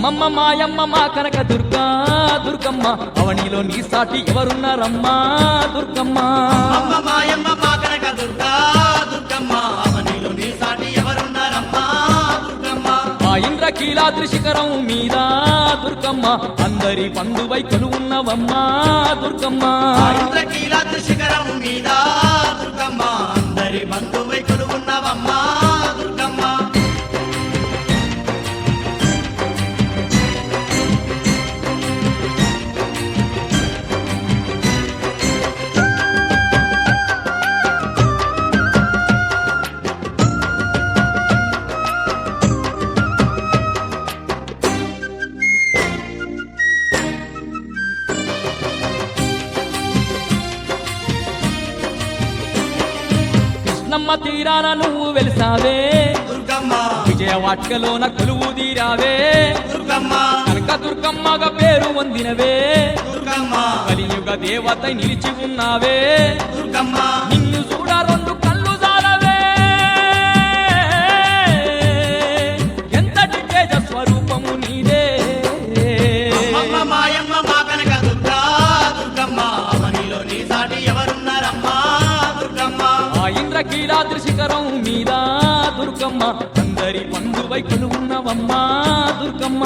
అమ్మమ్మ మాయమ్మ మా కనక దుర్గా దుర్గమ్మ అవనిలో నీ సాటి ఎవరున్నారమ్మా దుర్గమ్మ అమ్మ మాయమ్మ మా కనక దుర్గా దుర్గమ్మ అవనిలో నీ సాటి ఎవరున్నారమ్మా దుర్గమ్మ ఆ ఇంద్రకీలాద్రి శిఖరం మీద దుర్గమ్మ అందరి పండువై కొలువున్నవమ్మా దుర్గమ్మ ఇంద్రకీలాద్రి శిఖరం మీద దుర్గమ్మ అందరి బంధువై కొలువున్నవమ్మా దుర్గమ్మ కృష్ణమ్మ తీరాన నువ్వు వెలిసావే దుర్గమ్మ విజయవాటికలోన కొలువు తీరావే దుర్గమ్మ కనక దుర్గమ్మగా పేరు పొందినవే దుర్గమ్మ కలియుగ దేవత నిలిచి ఉన్నావే దుర్గమ్మ నిన్ను చూడ రెండు కళ్ళు జాలవే ఎంతటి తేజ స్వరూపము నీదే అమ్మ మాయమ్మ మా కనక దుర్గా దుర్గమ్మ అవనిలో నీ సాటి ఎవరున్నారమ్మా దుర్గమ్మ ఆ ఇంద్రకీలాద్రి శిఖరం మీద దుర్గమ్మ అందరి పండువై కొలువున్నవమ్మా దుర్గమ్మ